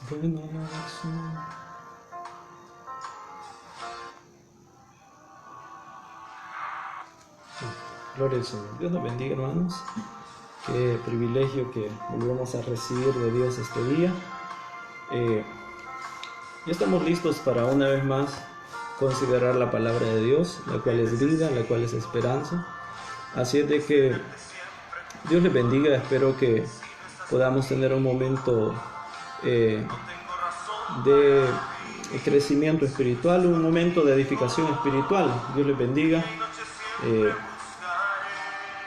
Bueno, Señor. Gloria al Señor. Dios nos bendiga, hermanos. Qué privilegio que volvemos a recibir de Dios este día. Ya estamos listos para una vez más considerar la palabra de Dios, la cual es vida, la cual es esperanza. Así es de que Dios les bendiga. Espero que podamos tener un momento de crecimiento espiritual, un momento de edificación espiritual. Dios les bendiga.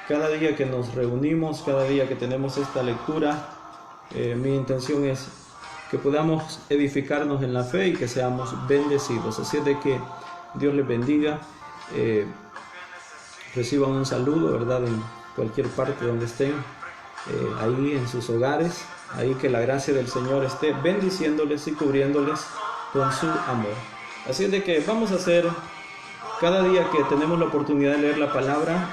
Cada día que nos reunimos, cada día que tenemos esta lectura, mi intención es que podamos edificarnos en la fe y que seamos bendecidos. Así es de que Dios les bendiga. Reciban un saludo, ¿verdad? En cualquier parte donde estén, ahí en sus hogares, ahí que la gracia del Señor esté bendiciéndoles y cubriéndoles con su amor. Así es de que vamos a hacer, cada día que tenemos la oportunidad de leer la palabra,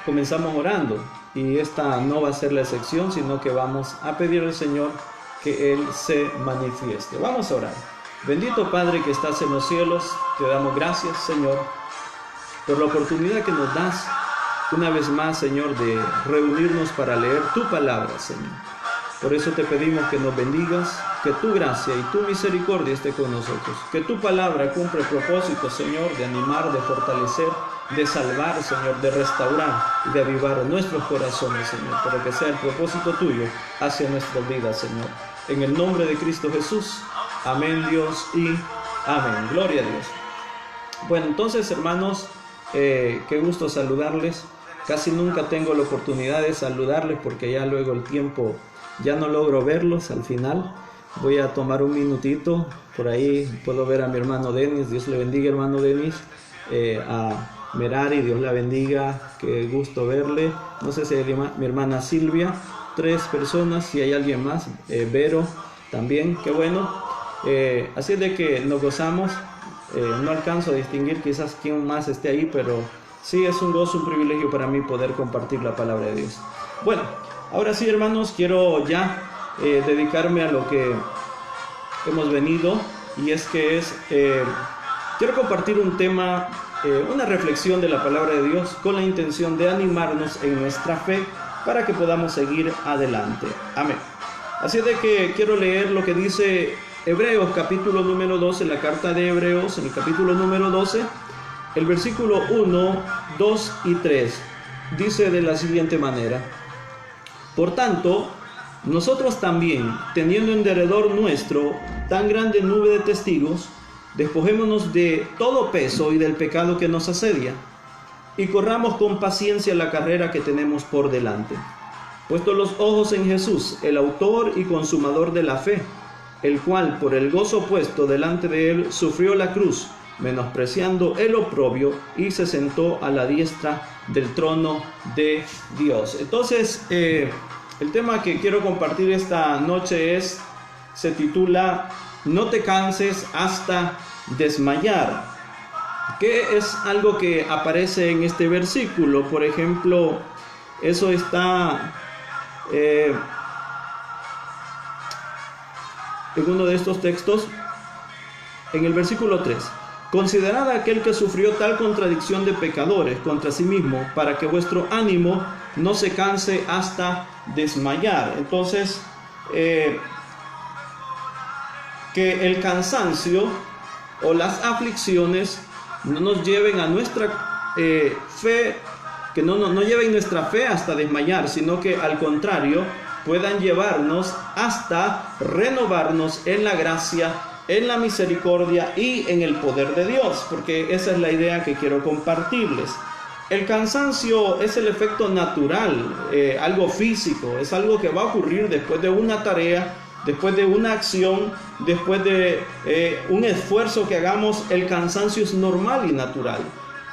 comenzamos orando, y esta no va a ser la excepción, sino que vamos a pedir al Señor que Él se manifieste. Vamos a orar. Bendito Padre que estás en los cielos, te damos gracias, Señor, por la oportunidad que nos das una vez más, Señor, de reunirnos para leer tu palabra, Señor. Por eso te pedimos que nos bendigas, que tu gracia y tu misericordia esté con nosotros, que tu palabra cumpla el propósito, Señor, de animar, de fortalecer, de salvar, Señor, de restaurar y de avivar nuestros corazones, Señor, para que sea el propósito tuyo hacia nuestras vidas, Señor. En el nombre de Cristo Jesús, amén, Dios, y amén. Gloria a Dios. Bueno, entonces, hermanos, qué gusto saludarles. Casi nunca tengo la oportunidad de saludarles porque ya luego el tiempo ya no logro verlos al final. Voy a tomar un minutito. Por ahí puedo ver a mi hermano Denis. Dios le bendiga, hermano Denis. A Merari, Dios la bendiga. Qué gusto verle. No sé si hay mi hermana Silvia. 3 personas. Si hay alguien más. Vero también. Qué bueno. Así es de que nos gozamos. No alcanzo a distinguir quizás quién más esté ahí, pero sí es un gozo, un privilegio para mí poder compartir la palabra de Dios. Bueno, ahora sí, hermanos, quiero ya dedicarme a lo que hemos venido, y es que quiero compartir un tema, una reflexión de la palabra de Dios con la intención de animarnos en nuestra fe para que podamos seguir adelante. Amén. Así es de que quiero leer lo que dice Hebreos capítulo número 12, la carta de Hebreos, en el capítulo número 12, el versículo 1, 2 y 3, dice de la siguiente manera: por tanto, nosotros también, teniendo en derredor nuestro tan grande nube de testigos, despojémonos de todo peso y del pecado que nos asedia, y corramos con paciencia la carrera que tenemos por delante, puestos los ojos en Jesús, el autor y consumador de la fe, el cual por el gozo puesto delante de él sufrió la cruz, menospreciando el oprobio, y se sentó a la diestra del trono de Dios. Entonces, el tema que quiero compartir esta noche se titula No te canses hasta desmayar. ¿Qué es algo que aparece en este versículo? Por ejemplo, eso está en uno de estos textos, en el versículo 3. Considerad a aquel que sufrió tal contradicción de pecadores contra sí mismo, para que vuestro ánimo no se canse hasta desmayar. Entonces, que el cansancio o las aflicciones no nos lleven a nuestra fe, que no lleven nuestra fe hasta desmayar, sino que al contrario, puedan llevarnos hasta renovarnos en la gracia, en la misericordia y en el poder de Dios, porque esa es la idea que quiero compartirles. El cansancio es el efecto natural, algo físico, es algo que va a ocurrir después de una tarea, después de una acción, después de un esfuerzo que hagamos. El cansancio es normal y natural,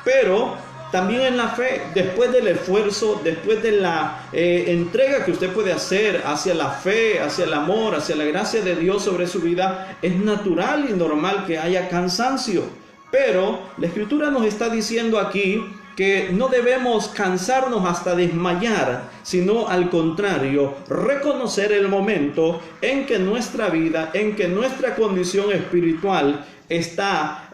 pero también en la fe, después del esfuerzo, después de la entrega que usted puede hacer hacia la fe, hacia el amor, hacia la gracia de Dios sobre su vida, es natural y normal que haya cansancio. Pero la Escritura nos está diciendo aquí que no debemos cansarnos hasta desmayar, sino al contrario, reconocer el momento en que nuestra vida, en que nuestra condición espiritual está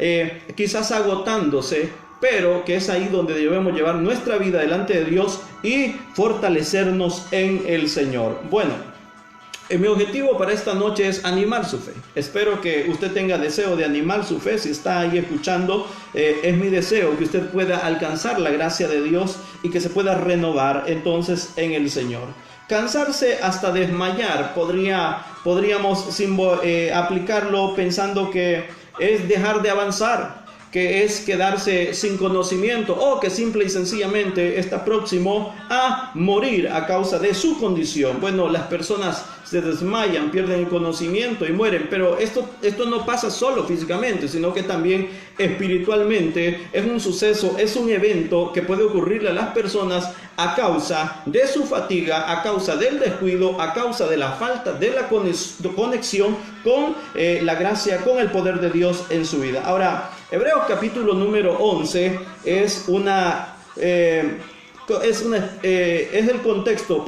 quizás agotándose, pero que es ahí donde debemos llevar nuestra vida delante de Dios y fortalecernos en el Señor. Bueno, mi objetivo para esta noche es animar su fe. Espero que usted tenga deseo de animar su fe. Si está ahí escuchando, es mi deseo que usted pueda alcanzar la gracia de Dios y que se pueda renovar entonces en el Señor. Cansarse hasta desmayar podríamos aplicarlo pensando que es dejar de avanzar, que es quedarse sin conocimiento, o que simple y sencillamente está próximo a morir a causa de su condición. Bueno, las personas se desmayan, pierden el conocimiento y mueren, pero esto no pasa solo físicamente, sino que también espiritualmente es un suceso, es un evento que puede ocurrirle a las personas a causa de su fatiga, a causa del descuido, a causa de la falta de la conexión con la gracia, con el poder de Dios en su vida. Ahora, Hebreos capítulo número 11 es el contexto,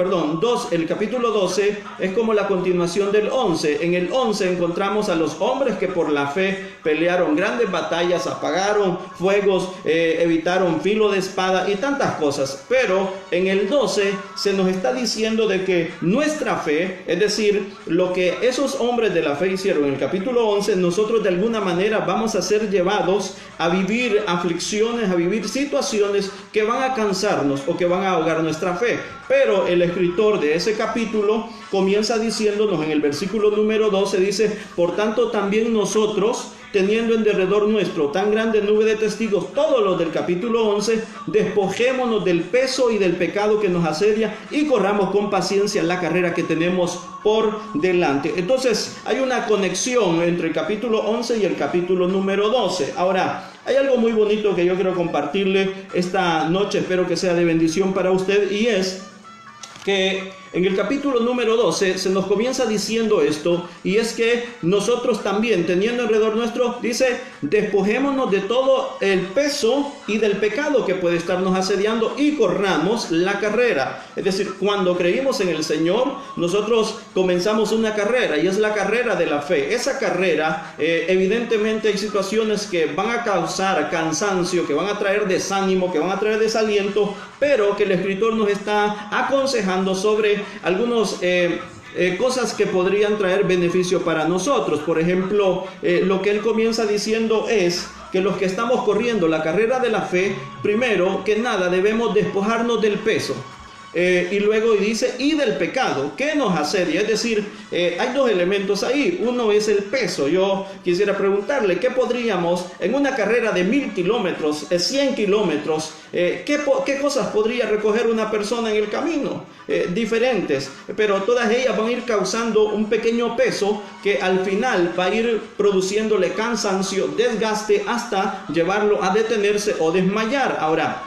el capítulo 12 es como la continuación del 11. En el 11 encontramos a los hombres que por la fe pelearon grandes batallas, apagaron fuegos, evitaron filo de espada y tantas cosas. Pero en el 12 se nos está diciendo de que nuestra fe, es decir, lo que esos hombres de la fe hicieron en el capítulo 11, nosotros de alguna manera vamos a ser llevados a vivir aflicciones, a vivir situaciones que van a cansarnos o que van a ahogar nuestra fe. Pero el escritor de ese capítulo comienza diciéndonos en el versículo número 12, dice: por tanto también nosotros, teniendo en derredor nuestro tan grande nube de testigos, todos los del capítulo 11, despojémonos del peso y del pecado que nos asedia y corramos con paciencia la carrera que tenemos por delante. Entonces hay una conexión entre el capítulo 11 y el capítulo número 12. Ahora, hay algo muy bonito que yo quiero compartirle esta noche, espero que sea de bendición para usted, y es que en el capítulo número 12 se nos comienza diciendo esto, y es que nosotros también, teniendo alrededor nuestro, dice: despojémonos de todo el peso y del pecado que puede estarnos asediando y corramos la carrera. Es decir, cuando creímos en el Señor, nosotros comenzamos una carrera, y es la carrera de la fe. Esa carrera, evidentemente hay situaciones que van a causar cansancio, que van a traer desánimo, que van a traer desaliento, pero que el escritor nos está aconsejando sobre algunos cosas que podrían traer beneficio para nosotros. Por ejemplo, lo que él comienza diciendo es que los que estamos corriendo la carrera de la fe, primero que nada debemos despojarnos del peso. Y luego dice: y del pecado que nos asedia. Es decir, hay dos elementos ahí. Uno es el peso. Yo quisiera preguntarle, ¿qué podríamos en una carrera de 1000 kilómetros, 100 kilómetros, qué cosas podría recoger una persona en el camino? Diferentes, pero todas ellas van a ir causando un pequeño peso que al final va a ir produciéndole cansancio, desgaste, hasta llevarlo a detenerse o desmayar. Ahora,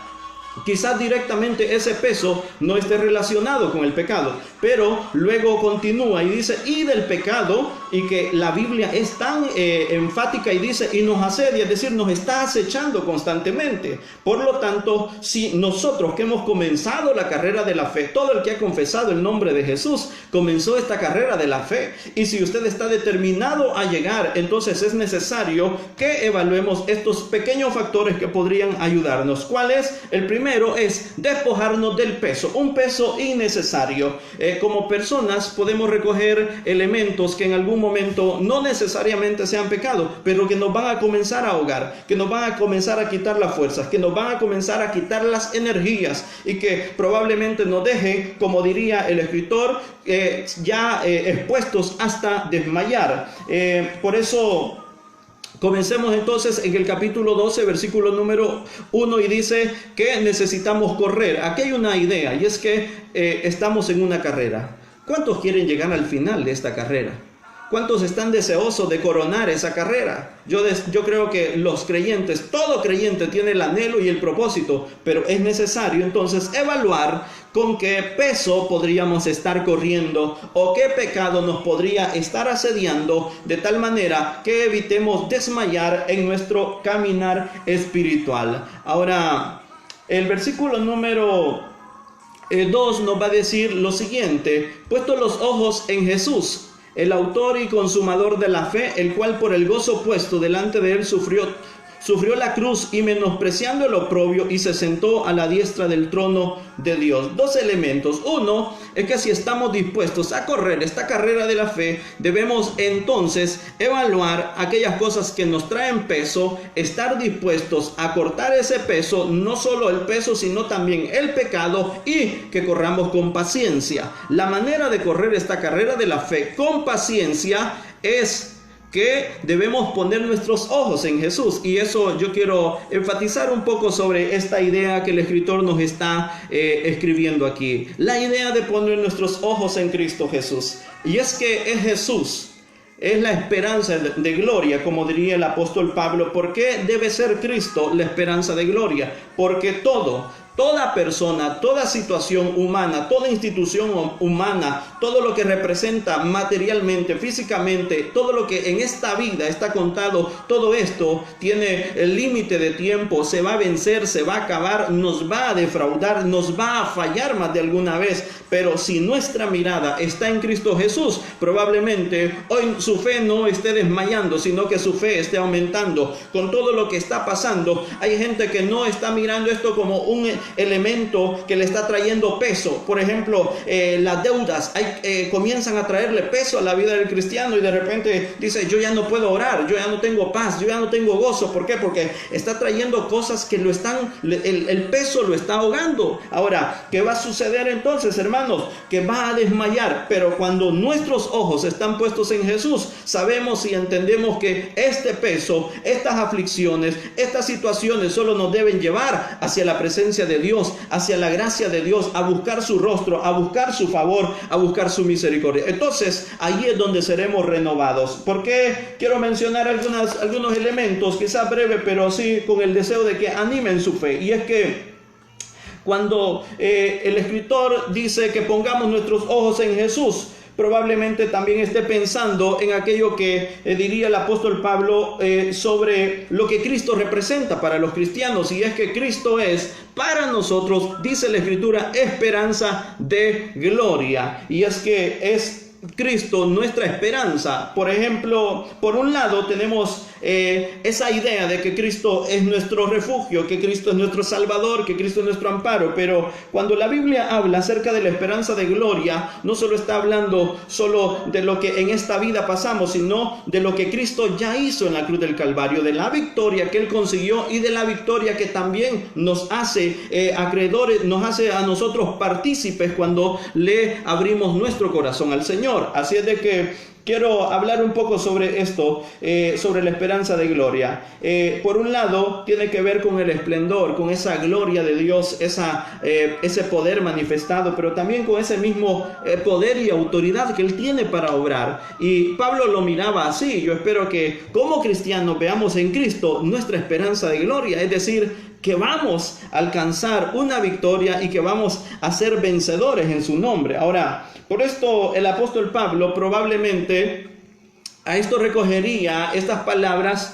quizás directamente ese peso no esté relacionado con el pecado, pero luego continúa y dice: y del pecado, y que la Biblia es tan enfática y dice: y nos asedia, es decir, nos está acechando constantemente. Por lo tanto, si nosotros que hemos comenzado la carrera de la fe, todo el que ha confesado el nombre de Jesús comenzó esta carrera de la fe, y si usted está determinado a llegar, entonces es necesario que evaluemos estos pequeños factores que podrían ayudarnos. ¿Cuál es? El primero es despojarnos del peso, un peso innecesario. Como personas podemos recoger elementos que en algún momento no necesariamente sean pecado, pero que nos van a comenzar a ahogar, que nos van a comenzar a quitar las fuerzas, que nos van a comenzar a quitar las energías, y que probablemente nos deje, como diría el escritor, ya expuestos hasta desmayar. Por eso comencemos entonces en el capítulo 12, versículo número 1, y dice que necesitamos correr. Aquí hay una idea, y es que estamos en una carrera. ¿Cuántos quieren llegar al final de esta carrera? ¿Cuántos están deseosos de coronar esa carrera? Yo creo que los creyentes, todo creyente tiene el anhelo y el propósito, pero es necesario entonces evaluar con qué peso podríamos estar corriendo o qué pecado nos podría estar asediando, de tal manera que evitemos desmayar en nuestro caminar espiritual. Ahora, El versículo número 2 nos va a decir lo siguiente: puesto los ojos en Jesús, el autor y consumador de la fe, el cual por el gozo puesto delante de él sufrió la cruz y menospreciando el oprobio y se sentó a la diestra del trono de Dios. Dos elementos. Uno es que si estamos dispuestos a correr esta carrera de la fe, debemos entonces evaluar aquellas cosas que nos traen peso, estar dispuestos a cortar ese peso, no solo el peso, sino también el pecado, y que corramos con paciencia. La manera de correr esta carrera de la fe con paciencia es que debemos poner nuestros ojos en Jesús. Y eso yo quiero enfatizar un poco sobre esta idea que el escritor nos está escribiendo aquí. La idea de poner nuestros ojos en Cristo Jesús. Y es que es Jesús, es la esperanza de gloria, como diría el apóstol Pablo. ¿Por qué debe ser Cristo la esperanza de gloria? Porque toda persona, toda situación humana, toda institución humana, todo lo que representa materialmente, físicamente, todo lo que en esta vida está contado, todo esto tiene el límite de tiempo, se va a vencer, se va a acabar, nos va a defraudar, nos va a fallar más de alguna vez. Pero si nuestra mirada está en Cristo Jesús, probablemente hoy su fe no esté desmayando, sino que su fe esté aumentando. Con todo lo que está pasando, hay gente que no está mirando esto como un elemento que le está trayendo peso. Por ejemplo, las deudas comienzan a traerle peso a la vida del cristiano, y de repente dice: yo ya no puedo orar, yo ya no tengo paz, yo ya no tengo gozo. ¿Por qué? Porque está trayendo cosas que el peso lo está ahogando. Ahora, ¿qué va a suceder entonces, hermanos? Que va a desmayar. Pero cuando nuestros ojos están puestos en Jesús, sabemos y entendemos que este peso, estas aflicciones, estas situaciones solo nos deben llevar hacia la presencia de Dios, hacia la gracia de Dios, a buscar su rostro, a buscar su favor, a buscar su misericordia. Entonces, ahí es donde seremos renovados. ¿Por qué quiero mencionar algunos elementos, quizás breve, pero sí con el deseo de que animen su fe? Y es que cuando el escritor dice que pongamos nuestros ojos en Jesús, probablemente también esté pensando en aquello que diría el apóstol Pablo sobre lo que Cristo representa para los cristianos. Y es que Cristo es para nosotros, dice la Escritura, esperanza de gloria. Y es que es Cristo nuestra esperanza. Por ejemplo, por un lado tenemos esa idea de que Cristo es nuestro refugio, que Cristo es nuestro Salvador, que Cristo es nuestro amparo. Pero cuando la Biblia habla acerca de la esperanza de gloria, no solo está hablando solo de lo que en esta vida pasamos, sino de lo que Cristo ya hizo en la cruz del Calvario, de la victoria que Él consiguió y de la victoria que también nos hace acreedores, nos hace a nosotros partícipes cuando le abrimos nuestro corazón al Señor. Así es de que quiero hablar un poco sobre esto, sobre la esperanza de gloria. Por un lado, tiene que ver con el esplendor, con esa gloria de Dios, ese poder manifestado, pero también con ese mismo poder y autoridad que Él tiene para obrar. Y Pablo lo miraba así. Yo espero que como cristianos veamos en Cristo nuestra esperanza de gloria, es decir, que vamos a alcanzar una victoria y que vamos a ser vencedores en su nombre. Ahora, por esto el apóstol Pablo probablemente a esto recogería estas palabras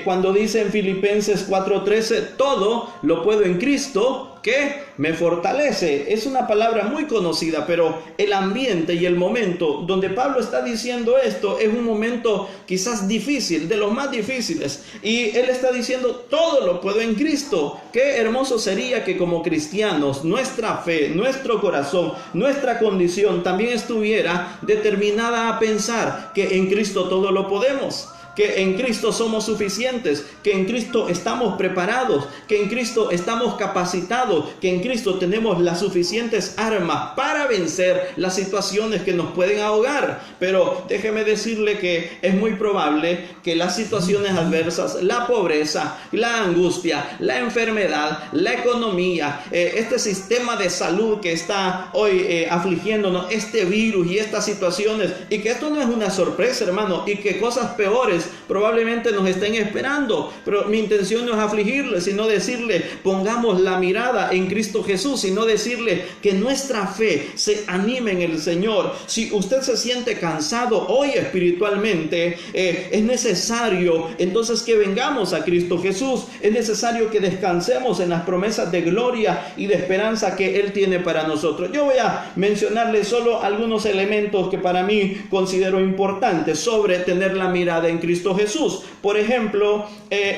cuando dice en Filipenses 4:13: todo lo puedo en Cristo que me fortalece. Es una palabra muy conocida, pero el ambiente y el momento donde Pablo está diciendo esto es un momento quizás difícil, de los más difíciles, y él está diciendo: todo lo puedo en Cristo. Qué hermoso sería que como cristianos nuestra fe, nuestro corazón, nuestra condición también estuviera determinada a pensar que en Cristo todo lo podemos, que en Cristo somos suficientes, que en Cristo estamos preparados, que en Cristo estamos capacitados, que en Cristo tenemos las suficientes armas para vencer las situaciones que nos pueden ahogar. Pero déjeme decirle que es muy probable que las situaciones adversas, la pobreza, la angustia, la enfermedad, la economía, este sistema de salud que está hoy afligiéndonos, este virus y estas situaciones, y que esto no es una sorpresa, hermano, y que cosas peores vencedores. Probablemente nos estén esperando, pero mi intención no es afligirle, sino decirle, pongamos la mirada en Cristo Jesús, sino decirle que nuestra fe se anime en el Señor. Si usted se siente cansado hoy espiritualmente, es necesario entonces que vengamos a Cristo Jesús. Es necesario que descansemos en las promesas de gloria y de esperanza que Él tiene para nosotros. Yo voy a mencionarle solo algunos elementos que para mí considero importantes sobre tener la mirada en Cristo Jesús. Por ejemplo,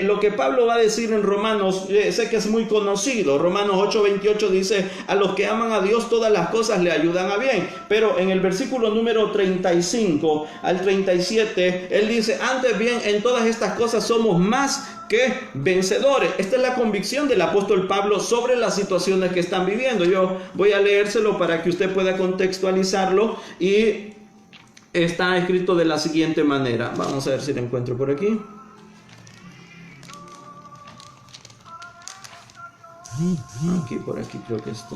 lo que Pablo va a decir en Romanos, sé que es muy conocido. Romanos 8:28 dice, a los que aman a Dios todas las cosas le ayudan a bien. Pero en el versículo número 35 al 37, él dice, antes bien, en todas estas cosas somos más que vencedores. Esta es la convicción del apóstol Pablo sobre las situaciones que están viviendo. Yo voy a leérselo para que usted pueda contextualizarlo, y está escrito de la siguiente manera. Vamos a ver si lo encuentro por aquí. Por aquí creo que está.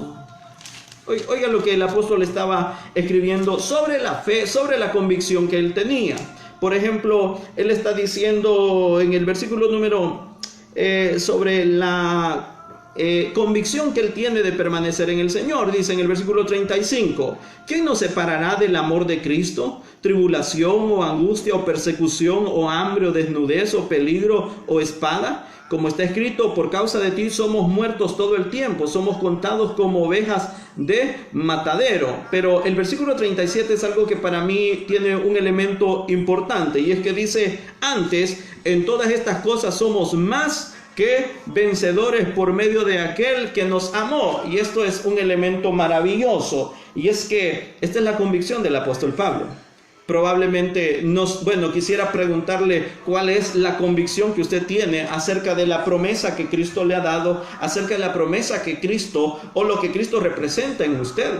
Oiga lo que el apóstol estaba escribiendo sobre la fe, sobre la convicción que él tenía. Por ejemplo, él está diciendo en el versículo número sobre la convicción que él tiene de permanecer en el Señor. Dice en el versículo 35, ¿quién nos separará del amor de Cristo? ¿Tribulación o angustia o persecución o hambre o desnudez o peligro o espada? Como está escrito, por causa de ti somos muertos todo el tiempo, somos contados como ovejas de matadero. Pero el versículo 37 es algo que para mí tiene un elemento importante, y es que dice, antes, en todas estas cosas somos más que vencedores por medio de aquel que nos amó. Y esto es un elemento maravilloso, y es que esta es la convicción del apóstol Pablo. Probablemente quisiera preguntarle cuál es la convicción que usted tiene acerca de la promesa que Cristo le ha dado, acerca de la promesa que Cristo o lo que Cristo representa en usted.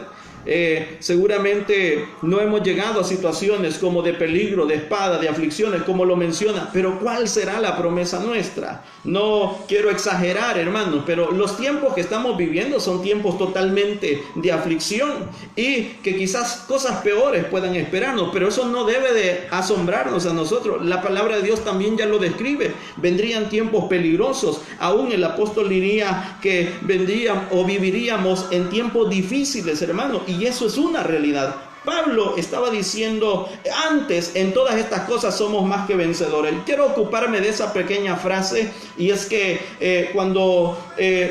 Seguramente no hemos llegado a situaciones como de peligro, de espada, de aflicciones, como lo menciona, pero ¿cuál será la promesa nuestra? No quiero exagerar, hermanos, pero los tiempos que estamos viviendo son tiempos totalmente de aflicción, y que quizás cosas peores puedan esperarnos, pero eso no debe de asombrarnos a nosotros. La palabra de Dios también ya lo describe. Vendrían tiempos peligrosos. Aún el apóstol diría que vendrían o viviríamos en tiempos difíciles, hermanos. Y eso es una realidad. Pablo estaba diciendo, antes en todas estas cosas somos más que vencedores. Quiero ocuparme de esa pequeña frase, y es que cuando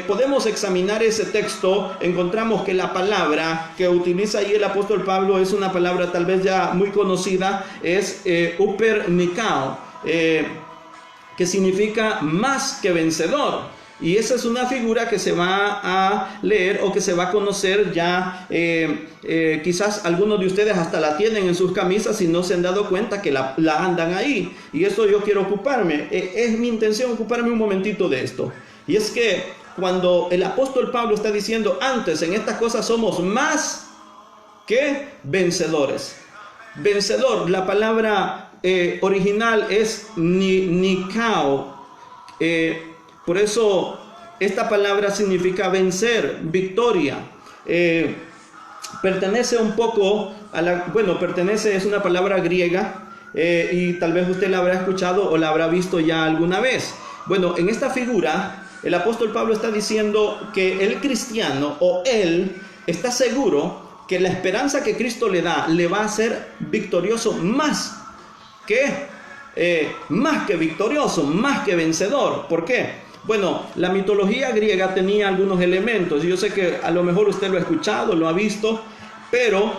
podemos examinar ese texto, encontramos que la palabra que utiliza ahí el apóstol Pablo es una palabra tal vez ya muy conocida, es upernikao, que significa más que vencedor. Y esa es una figura que se va a leer o que se va a conocer ya, quizás algunos de ustedes hasta la tienen en sus camisas y no se han dado cuenta que la andan ahí. Y eso yo quiero ocuparme, es mi intención ocuparme un momentito de esto. Y es que cuando el apóstol Pablo está diciendo, antes en estas cosas somos más que vencedores. Vencedor, la palabra original es nikao. Por eso esta palabra significa vencer, victoria. Pertenece un poco a pertenece es una palabra griega, y tal vez usted la habrá escuchado o la habrá visto ya alguna vez. Bueno, en esta figura el apóstol Pablo está diciendo que el cristiano o él está seguro que la esperanza que Cristo le da le va a hacer victorioso más que victorioso, más que vencedor. ¿Por qué? Bueno, la mitología griega tenía algunos elementos. Yo sé que a lo mejor usted lo ha escuchado, lo ha visto, pero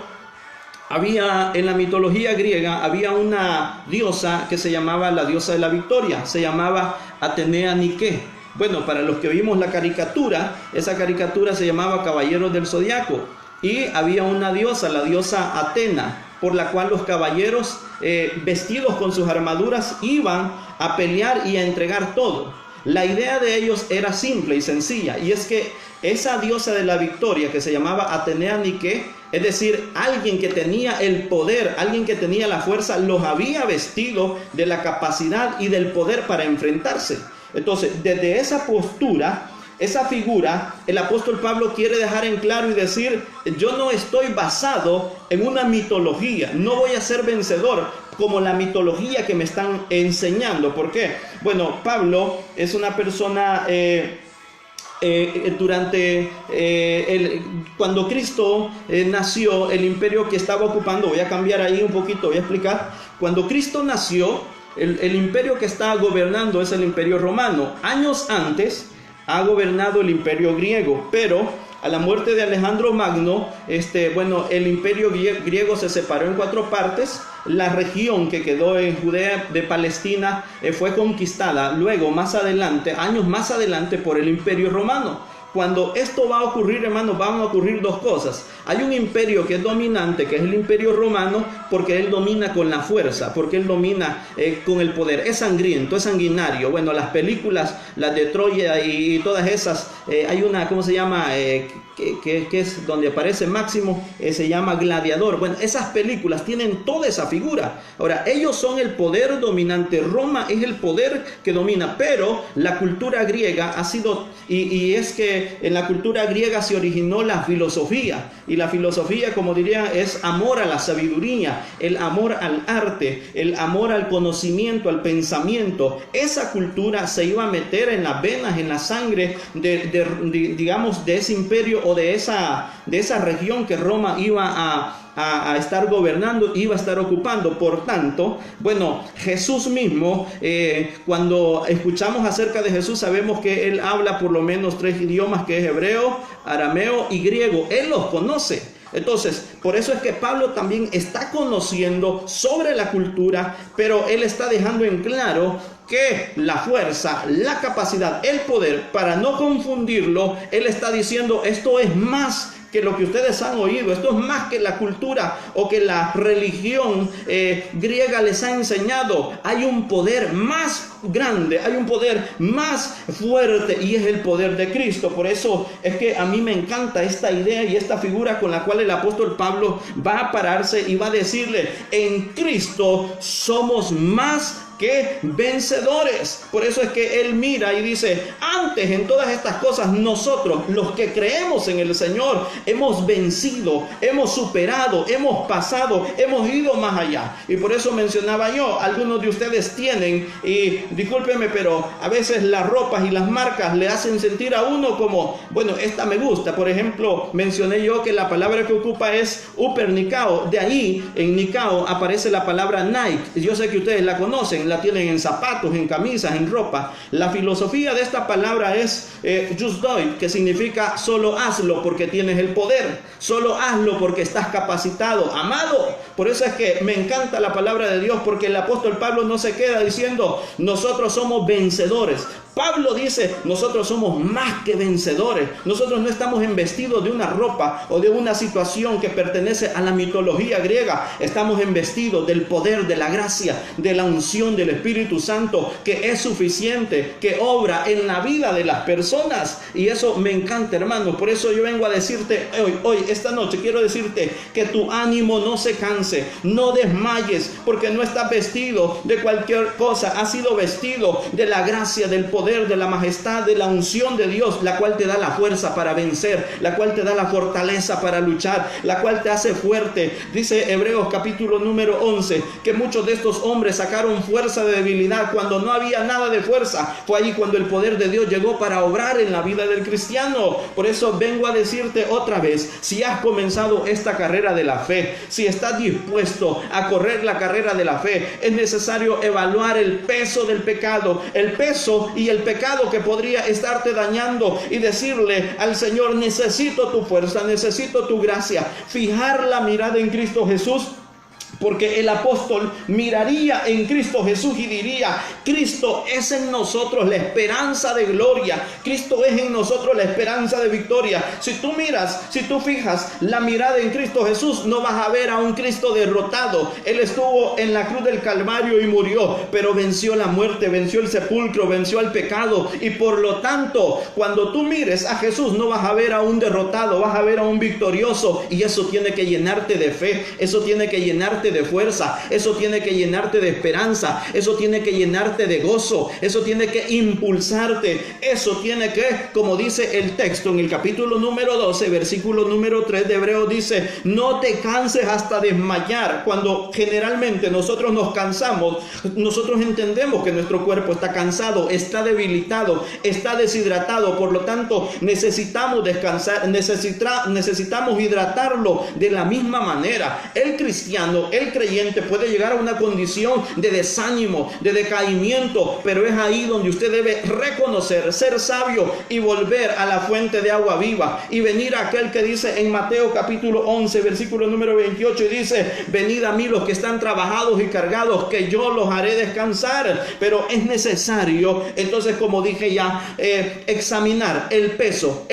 en la mitología griega había una diosa que se llamaba la diosa de la victoria, se llamaba Atenea Nike. Bueno, para los que vimos la caricatura, esa caricatura se llamaba Caballeros del Zodiaco, y había una diosa, la diosa Atena, por la cual los caballeros vestidos con sus armaduras iban a pelear y a entregar todo. La idea de ellos era simple y sencilla, y es que esa diosa de la victoria, que se llamaba Atenea Nike, es decir, alguien que tenía el poder, alguien que tenía la fuerza, los había vestido de la capacidad y del poder para enfrentarse. Entonces, desde esa postura, esa figura, el apóstol Pablo quiere dejar en claro y decir, yo no estoy basado en una mitología, no voy a ser vencedor como la mitología que me están enseñando. ¿Por qué? Bueno, Pablo es una persona... cuando Cristo nació, el imperio que estaba ocupando, voy a cambiar ahí un poquito, voy a explicar. Cuando Cristo nació, el imperio que estaba gobernando es el imperio romano. Años antes ha gobernado el imperio griego, pero a la muerte de Alejandro Magno, el imperio griego se separó en 4 partes. La región que quedó en Judea de Palestina fue conquistada luego, años más adelante, por el imperio romano. Cuando esto va a ocurrir, hermanos, van a ocurrir 2 cosas. Hay un imperio que es dominante, que es el imperio romano, porque él domina con la fuerza, porque él domina con el poder. Es sangriento, es sanguinario. Bueno, las películas, las de Troya y todas esas, hay una, ¿cómo se llama? Que es donde aparece Máximo, se llama Gladiador. Bueno, esas películas tienen toda esa figura. Ahora, ellos son el poder dominante. Roma es el poder que domina, pero la cultura griega ha sido, y es que en la cultura griega se originó la filosofía, y la filosofía, como diría, es amor a la sabiduría, el amor al arte, el amor al conocimiento, al pensamiento. Esa cultura se iba a meter en las venas, en la sangre digamos, de ese imperio o de esa región que Roma iba a estar gobernando, iba a estar ocupando. Por tanto, bueno, Jesús mismo, cuando escuchamos acerca de Jesús, sabemos que Él habla por lo menos 3 idiomas, que es hebreo, arameo y griego. Él los conoce. Entonces, por eso es que Pablo también está conociendo sobre la cultura, pero él está dejando en claro que la fuerza, la capacidad, el poder, para no confundirlo, él está diciendo, esto es más que lo que ustedes han oído, esto es más que la cultura o que la religión griega les ha enseñado. Hay un poder más grande, hay un poder más fuerte, y es el poder de Cristo. Por eso es que a mí me encanta esta idea y esta figura con la cual el apóstol Pablo va a pararse y va a decirle, en Cristo somos más que vencedores. Por eso es que él mira y dice, antes en todas estas cosas nosotros, los que creemos en el Señor, hemos vencido, hemos superado, hemos pasado, hemos ido más allá. Y por eso mencionaba yo, algunos de ustedes tienen, y discúlpeme, pero a veces las ropas y las marcas le hacen sentir a uno como, bueno, esta me gusta. Por ejemplo, mencioné yo que la palabra que ocupa es Upernicao. De ahí, en Nicao, aparece la palabra Nike. Yo sé que ustedes la conocen, la tienen en zapatos, en camisas, en ropa. La filosofía de esta palabra es just do it, que significa solo hazlo porque tienes el poder, solo hazlo porque estás capacitado, amado. Por eso es que me encanta la palabra de Dios, porque el apóstol Pablo no se queda diciendo nosotros somos vencedores. Pablo dice, nosotros somos más que vencedores. Nosotros no estamos embestidos de una ropa o de una situación que pertenece a la mitología griega. Estamos embestidos del poder, de la gracia, de la unción del Espíritu Santo, que es suficiente, que obra en la vida de las personas. Y eso me encanta, hermano. Por eso yo vengo a decirte hoy, esta noche, quiero decirte que tu ánimo no se canse, no desmayes, porque no estás vestido de cualquier cosa. Has sido vestido de la gracia, del poder, de la majestad, de la unción de Dios, la cual te da la fuerza para vencer, la cual te da la fortaleza para luchar, la cual te hace fuerte. Dice Hebreos capítulo número 11 que muchos de estos hombres sacaron fuerza de debilidad cuando no había nada de fuerza. Fue allí cuando el poder de Dios llegó para obrar en la vida del cristiano. Por eso vengo a decirte otra vez, si has comenzado esta carrera de la fe, si estás dispuesto a correr la carrera de la fe, es necesario evaluar el peso del pecado, el peso y el pecado que podría estarte dañando, y decirle al Señor, necesito tu fuerza, necesito tu gracia. Fijar la mirada en Cristo Jesús, porque el apóstol miraría en Cristo Jesús y diría, Cristo es en nosotros la esperanza de gloria, Cristo es en nosotros la esperanza de victoria. Si tú miras, si tú fijas la mirada en Cristo Jesús, no vas a ver a un Cristo derrotado. Él estuvo en la cruz del Calvario y murió, pero venció la muerte, venció el sepulcro, venció el pecado, y por lo tanto, cuando tú mires a Jesús, no vas a ver a un derrotado, vas a ver a un victorioso, y eso tiene que llenarte de fe, eso tiene que llenarte llenarte de fuerza, eso tiene que llenarte de esperanza, eso tiene que llenarte de gozo, eso tiene que impulsarte, eso tiene que, como dice el texto en el capítulo número 12, versículo número 3 de Hebreos, dice: no te canses hasta desmayar. Cuando generalmente nosotros nos cansamos, nosotros entendemos que nuestro cuerpo está cansado, está debilitado, está deshidratado, por lo tanto necesitamos descansar, necesitamos hidratarlo de la misma manera. El cristiano, el creyente puede llegar a una condición de desánimo, de decaimiento, pero es ahí donde usted debe reconocer, ser sabio y volver a la fuente de agua viva y venir a aquel que dice en Mateo capítulo 11 versículo número 28 y dice: venid a mí los que están trabajados y cargados, que yo los haré descansar. Pero es necesario, entonces, como dije ya, examinar el peso,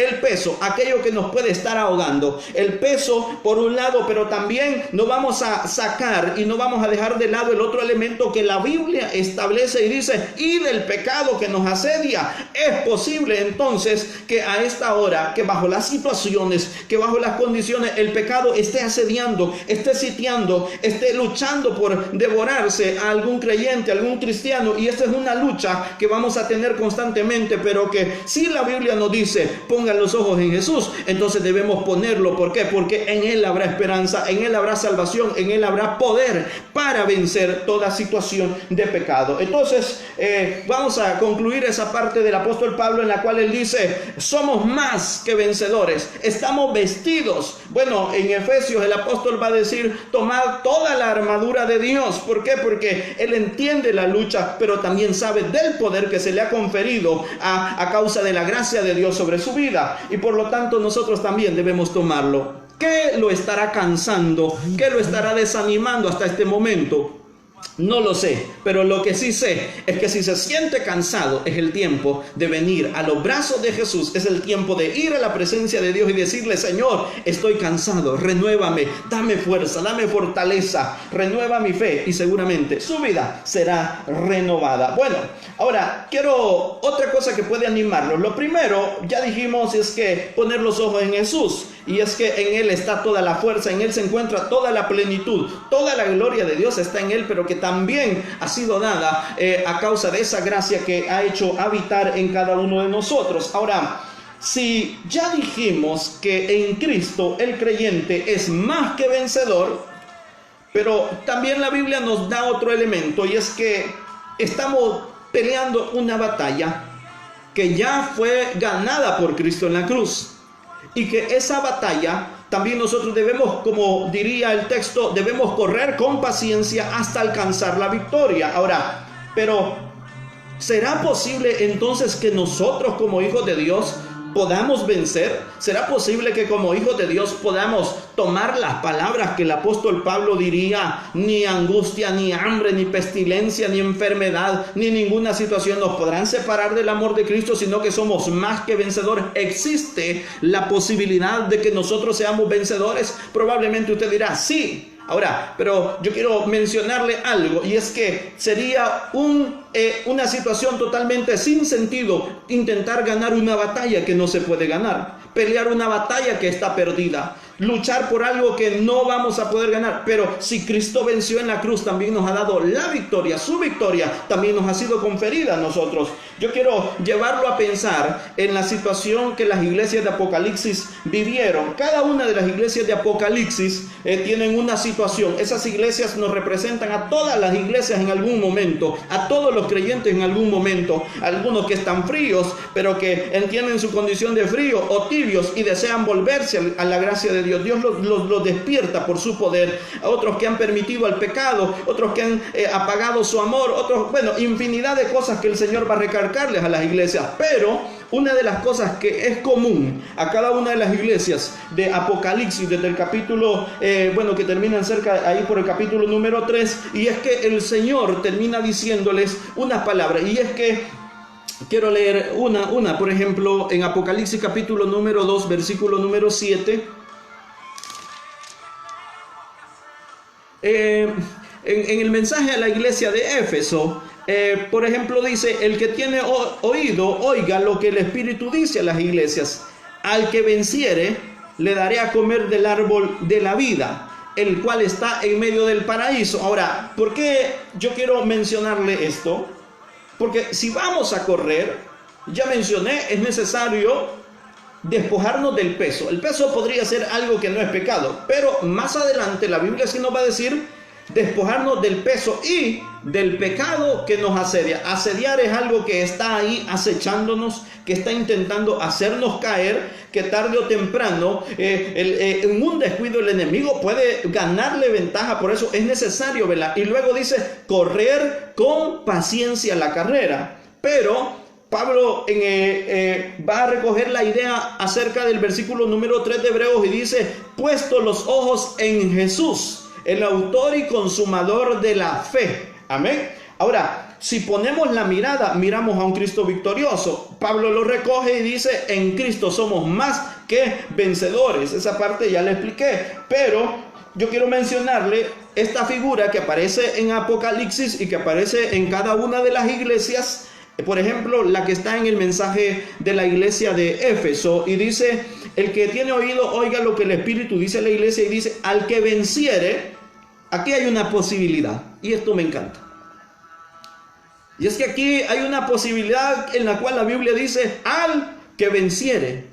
aquello que nos puede estar ahogando, el peso por un lado, pero también no vamos a sacar y no vamos a dejar de lado el otro elemento que la Biblia establece y dice: y del pecado que nos asedia. Es posible entonces que a esta hora, que bajo las situaciones, que bajo las condiciones, el pecado esté asediando, esté sitiando, esté luchando por devorarse a algún creyente, a algún cristiano, y esta es una lucha que vamos a tener constantemente, pero que si la Biblia nos dice: pongan los ojos en Jesús, entonces debemos ponerlo. ¿Por qué? Porque en Él habrá esperanza, en Él habrá salvación, en Él habrá poder para vencer toda situación de pecado. Entonces vamos a concluir esa parte del apóstol Pablo en la cual él dice: somos más que vencedores, estamos vestidos. Bueno, en Efesios el apóstol va a decir: tomad toda la armadura de Dios. ¿Por qué? Porque él entiende la lucha, pero también sabe del poder que se le ha conferido a causa de la gracia de Dios sobre su vida, y por lo tanto nosotros también debemos tomarlo. ¿Qué lo estará cansando? ¿Qué lo estará desanimando hasta este momento? No lo sé, pero lo que sí sé es que si se siente cansado, es el tiempo de venir a los brazos de Jesús, es el tiempo de ir a la presencia de Dios y decirle: Señor, estoy cansado, renuévame, dame fuerza, dame fortaleza, renueva mi fe, y seguramente su vida será renovada. Bueno, ahora quiero otra cosa que puede animarlos. Lo primero, ya dijimos, es que poner los ojos en Jesús, y es que en Él está toda la fuerza, en Él se encuentra toda la plenitud, toda la gloria de Dios está en Él, pero que también ha sido dada a causa de esa gracia que ha hecho habitar en cada uno de nosotros. Ahora, si ya dijimos que en Cristo el creyente es más que vencedor, pero también la Biblia nos da otro elemento, y es que estamos peleando una batalla que ya fue ganada por Cristo en la cruz, y que esa batalla también nosotros debemos, como diría el texto, debemos correr con paciencia hasta alcanzar la victoria. Ahora, pero ¿será posible entonces que nosotros, como hijos de Dios, podamos vencer? ¿Será posible que como hijos de Dios podamos tomar las palabras que el apóstol Pablo diría: ni angustia, ni hambre, ni pestilencia, ni enfermedad, ni ninguna situación nos podrán separar del amor de Cristo, sino que somos más que vencedores? ¿Existe la posibilidad de que nosotros seamos vencedores? Probablemente usted dirá: sí. Ahora, pero yo quiero mencionarle algo, y es que sería una situación totalmente sin sentido intentar ganar una batalla que no se puede ganar, pelear una batalla que está perdida, luchar por algo que no vamos a poder ganar. Pero si Cristo venció en la cruz, también nos ha dado la victoria, su victoria también nos ha sido conferida a nosotros. Yo quiero llevarlo a pensar en la situación que las iglesias de Apocalipsis vivieron. Cada una de las iglesias de Apocalipsis tienen una situación. Esas iglesias nos representan a todas las iglesias en algún momento, a todos los creyentes en algún momento. Algunos que están fríos, pero que entienden su condición de frío, o tibios y desean volverse a la gracia de Dios. Dios los despierta por su poder. A otros que han permitido el pecado, otros que han apagado su amor, otros, bueno, infinidad de cosas que el Señor va a recargarles a las iglesias. Pero una de las cosas que es común a cada una de las iglesias de Apocalipsis, desde el capítulo, que terminan cerca ahí por el capítulo número 3, y es que el Señor termina diciéndoles unas palabras, y es que quiero leer una, por ejemplo, en Apocalipsis capítulo número 2, versículo número 7. En el mensaje a la iglesia de Éfeso, por ejemplo, dice: el que tiene oído, oiga lo que el Espíritu dice a las iglesias. Al que venciere, le daré a comer del árbol de la vida, el cual está en medio del paraíso. Ahora, ¿por qué yo quiero mencionarle esto? Porque si vamos a correr, ya mencioné, es necesario despojarnos del peso. El peso podría ser algo que no es pecado, pero más adelante la Biblia sí nos va a decir despojarnos del peso y del pecado que nos asedia. Asediar es algo que está ahí acechándonos, que está intentando hacernos caer, que tarde o temprano en un descuido el enemigo puede ganarle ventaja. Por eso es necesario, ¿verdad? Y luego dice correr con paciencia la carrera. Pero Pablo va a recoger la idea acerca del versículo número 3 de Hebreos y dice: puesto los ojos en Jesús, el autor y consumador de la fe. Amén. Ahora, si ponemos la mirada, miramos a un Cristo victorioso. Pablo lo recoge y dice: en Cristo somos más que vencedores. Esa parte ya la expliqué, pero yo quiero mencionarle esta figura que aparece en Apocalipsis y que aparece en cada una de las iglesias. Por ejemplo, la que está en el mensaje de la iglesia de Éfeso, y dice: el que tiene oído, oiga lo que el Espíritu dice a la iglesia, y dice: al que venciere. Aquí hay una posibilidad, y esto me encanta. Y es que aquí hay una posibilidad en la cual la Biblia dice: al que venciere.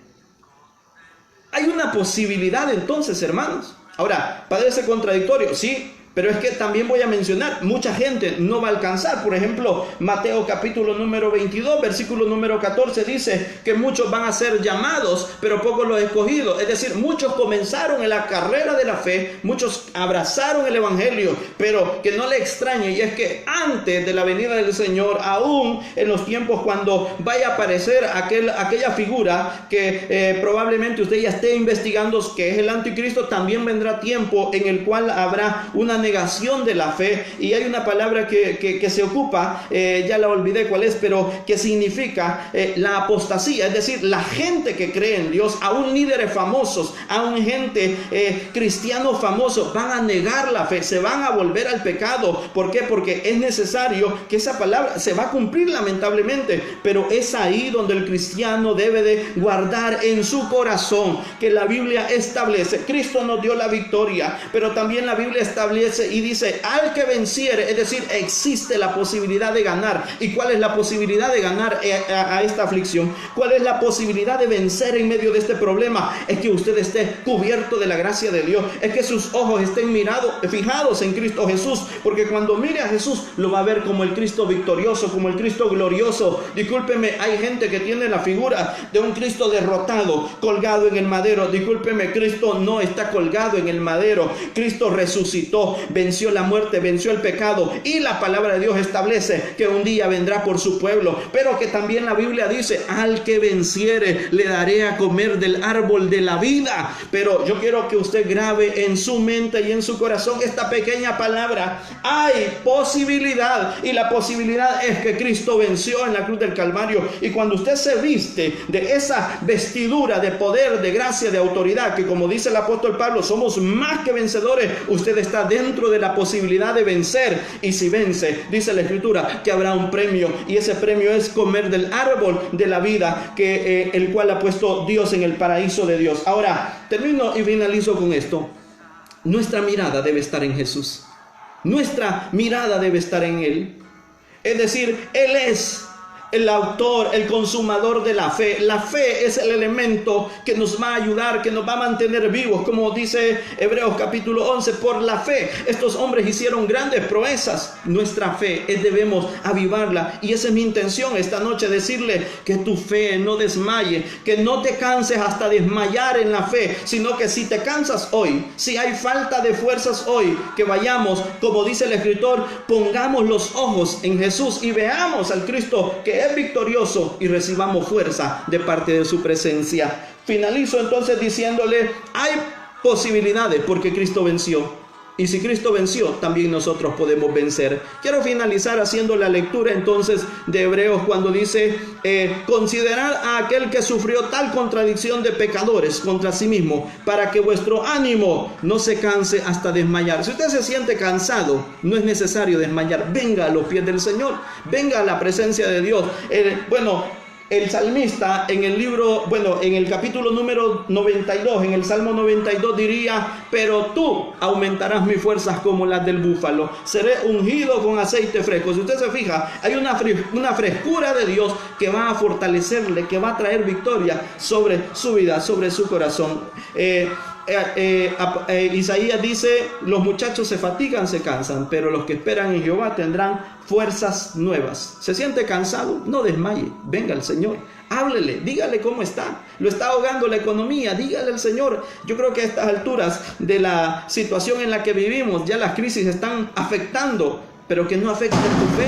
Hay una posibilidad entonces, hermanos. Ahora, parece contradictorio, sí, pero es que también voy a mencionar, mucha gente no va a alcanzar. Por ejemplo, Mateo capítulo número 22, versículo número 14 dice que muchos van a ser llamados, pero pocos los escogidos. Es decir, muchos comenzaron en la carrera de la fe, muchos abrazaron el evangelio, pero que no le extrañe, y es que antes de la venida del Señor, aún en los tiempos cuando vaya a aparecer aquella figura que probablemente usted ya esté investigando, que es el anticristo, también vendrá tiempo en el cual habrá una negación de la fe. Y hay una palabra que se ocupa, ya la olvidé cuál es, pero que significa la apostasía, es decir, la gente que cree en Dios, aún líderes famosos, aún gente cristianos famosos, van a negar la fe, se van a volver al pecado. ¿Por qué? Porque es necesario que esa palabra se va a cumplir, lamentablemente, pero es ahí donde el cristiano debe de guardar en su corazón que la Biblia establece. Cristo nos dio la victoria, pero también la Biblia establece y dice: al que venciere, es decir, existe la posibilidad de ganar. ¿Y cuál es la posibilidad de ganar a esta aflicción? ¿Cuál es la posibilidad de vencer en medio de este problema? Es que usted esté cubierto de la gracia de Dios, es que sus ojos estén fijados en Cristo Jesús, porque cuando mire a Jesús lo va a ver como el Cristo victorioso, como el Cristo glorioso. Discúlpeme, hay gente que tiene la figura de un Cristo derrotado, colgado en el madero. Discúlpeme, Cristo no está colgado en el madero. Cristo resucitó, venció la muerte, venció el pecado, y la palabra de Dios establece que un día vendrá por su pueblo, pero que también la Biblia dice: al que venciere le daré a comer del árbol de la vida. Pero yo quiero que usted grabe en su mente y en su corazón esta pequeña palabra: hay posibilidad, y la posibilidad es que Cristo venció en la cruz del Calvario. Y cuando usted se viste de esa vestidura de poder, de gracia, de autoridad, que como dice el apóstol Pablo, somos más que vencedores, usted está dentro de la posibilidad de vencer. Y si vence, dice la Escritura que habrá un premio, y ese premio es comer del árbol de la vida, que el cual ha puesto Dios en el paraíso de Dios. Ahora termino y finalizo con esto. Nuestra mirada debe estar en Jesús, nuestra mirada debe estar en Él. Es decir, Él es el autor, el consumador de la fe. La fe es el elemento que nos va a ayudar, que nos va a mantener vivos. Como dice Hebreos capítulo 11, por la fe estos hombres hicieron grandes proezas. Nuestra fe debemos avivarla, y esa es mi intención esta noche, decirle que tu fe no desmaye, que no te canses hasta desmayar en la fe, sino que si te cansas hoy, si hay falta de fuerzas hoy, que vayamos, como dice el escritor, pongamos los ojos en Jesús y veamos al Cristo que es victorioso, y recibamos fuerza de parte de su presencia. Finalizo entonces diciéndole: hay posibilidades porque Cristo venció. Y si Cristo venció, también nosotros podemos vencer. Quiero finalizar haciendo la lectura entonces de Hebreos, cuando dice: considerad a aquel que sufrió tal contradicción de pecadores contra sí mismo, para que vuestro ánimo no se canse hasta desmayar. Si usted se siente cansado, no es necesario desmayar. Venga a los pies del Señor, venga a la presencia de Dios. el salmista en el libro, en el capítulo número 92, en el Salmo 92 diría: pero tú aumentarás mis fuerzas como las del búfalo, seré ungido con aceite fresco. Si usted se fija, hay una frescura de Dios que va a fortalecerle, que va a traer victoria sobre su vida, sobre su corazón. Isaías dice: los muchachos se fatigan, se cansan, pero los que esperan en Jehová tendrán fuerzas nuevas. ¿Se siente cansado? No desmaye, venga al Señor, háblele, dígale cómo está. Lo está ahogando la economía, dígale al Señor. Yo creo que a estas alturas de la situación en la que vivimos, ya las crisis están afectando, pero que no afecten tu fe.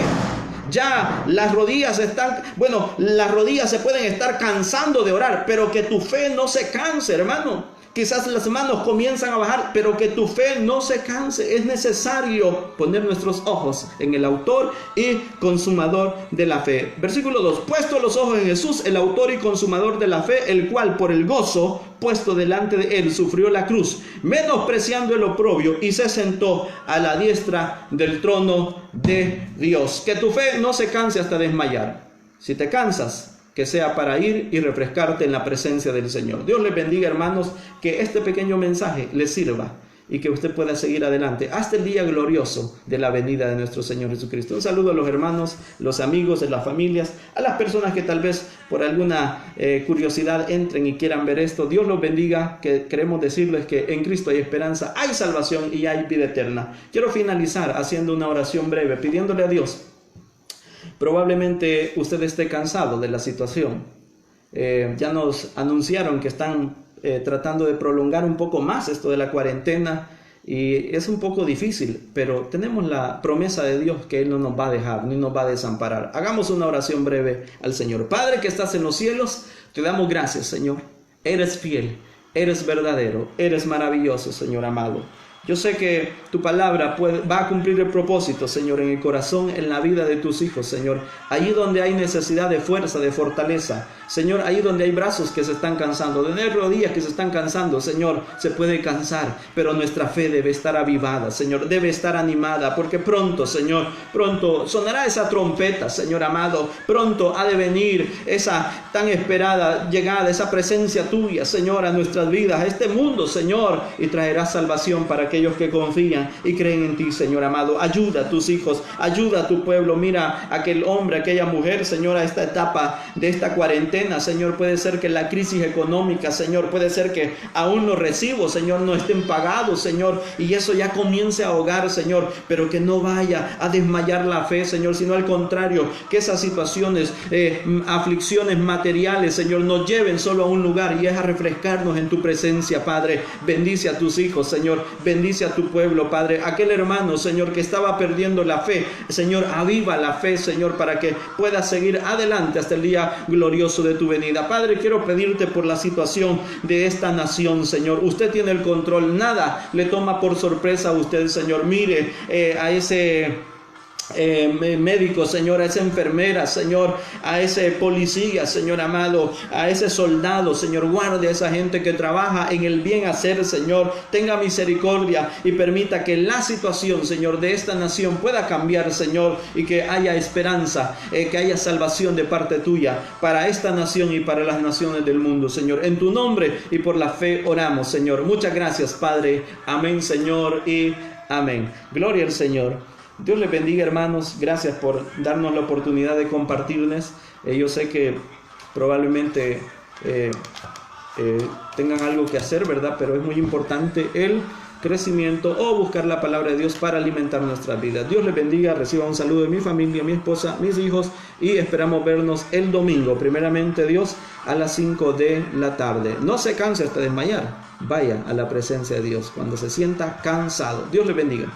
Ya las rodillas se pueden estar cansando de orar, pero que tu fe no se canse, hermano. Quizás las manos comienzan a bajar, pero que tu fe no se canse. Es necesario poner nuestros ojos en el autor y consumador de la fe. Versículo 2. Puesto los ojos en Jesús, el autor y consumador de la fe, el cual por el gozo puesto delante de él sufrió la cruz, menospreciando el oprobio, y se sentó a la diestra del trono de Dios. Que tu fe no se canse hasta desmayar. Si te cansas, que sea para ir y refrescarte en la presencia del Señor. Dios les bendiga, hermanos, que este pequeño mensaje les sirva y que usted pueda seguir adelante hasta el día glorioso de la venida de nuestro Señor Jesucristo. Un saludo a los hermanos, los amigos, de las familias, a las personas que tal vez por alguna curiosidad entren y quieran ver esto. Dios los bendiga, que queremos decirles que en Cristo hay esperanza, hay salvación y hay vida eterna. Quiero finalizar haciendo una oración breve, pidiéndole a Dios. Probablemente usted esté cansado de la situación. Ya nos anunciaron que están tratando de prolongar un poco más esto de la cuarentena y es un poco difícil, pero tenemos la promesa de Dios que Él no nos va a dejar ni nos va a desamparar. Hagamos una oración breve al Señor. Padre que estás en los cielos, te damos gracias, Señor. Eres fiel, eres verdadero, eres maravilloso, Señor amado. Yo sé que tu palabra va a cumplir el propósito, Señor, en el corazón, en la vida de tus hijos, Señor. Allí donde hay necesidad de fuerza, de fortaleza, Señor, allí donde hay brazos que se están cansando, donde hay rodillas que se están cansando, Señor, se puede cansar, pero nuestra fe debe estar avivada, Señor, debe estar animada, porque pronto, Señor, pronto sonará esa trompeta, Señor amado, pronto ha de venir esa tan esperada llegada, esa presencia tuya, Señor, a nuestras vidas, a este mundo, Señor, y traerá salvación para aquellos que confían y creen en ti, Señor amado. Ayuda a tus hijos, ayuda a tu pueblo. Mira aquel hombre, aquella mujer, Señor, a esta etapa de esta cuarentena, Señor, puede ser que la crisis económica, Señor, puede ser que aún los recibos, Señor, no estén pagados, Señor, y eso ya comience a ahogar, Señor, pero que no vaya a desmayar la fe, Señor, sino al contrario, que esas situaciones, aflicciones materiales, Señor, nos lleven solo a un lugar, y es a refrescarnos en tu presencia, Padre. Bendice a tus hijos, Señor, bendice a tu pueblo, Padre. Aquel hermano, Señor, que estaba perdiendo la fe, Señor, aviva la fe, Señor, para que pueda seguir adelante hasta el día glorioso de tu venida. Padre, quiero pedirte por la situación de esta nación, Señor. Usted tiene el control, nada le toma por sorpresa a usted, Señor. Mire a ese médico, Señor, a esa enfermera, Señor, a ese policía, Señor amado, a ese soldado, Señor, guarde a esa gente que trabaja en el bien hacer, Señor. Tenga misericordia y permita que la situación, Señor, de esta nación pueda cambiar, Señor, y que haya esperanza, que haya salvación de parte tuya para esta nación y para las naciones del mundo, Señor. En tu nombre y por la fe oramos, Señor. Muchas gracias, Padre. Amén, Señor, y amén. Gloria al Señor. Dios les bendiga, hermanos. Gracias por darnos la oportunidad de compartirles. Yo sé que probablemente tengan algo que hacer, ¿verdad? Pero es muy importante el crecimiento o buscar la palabra de Dios para alimentar nuestras vidas. Dios les bendiga. Reciba un saludo de mi familia, mi esposa, mis hijos, y esperamos vernos el domingo, primeramente Dios, a las 5 de la tarde. No se canse hasta desmayar. Vaya a la presencia de Dios cuando se sienta cansado. Dios les bendiga.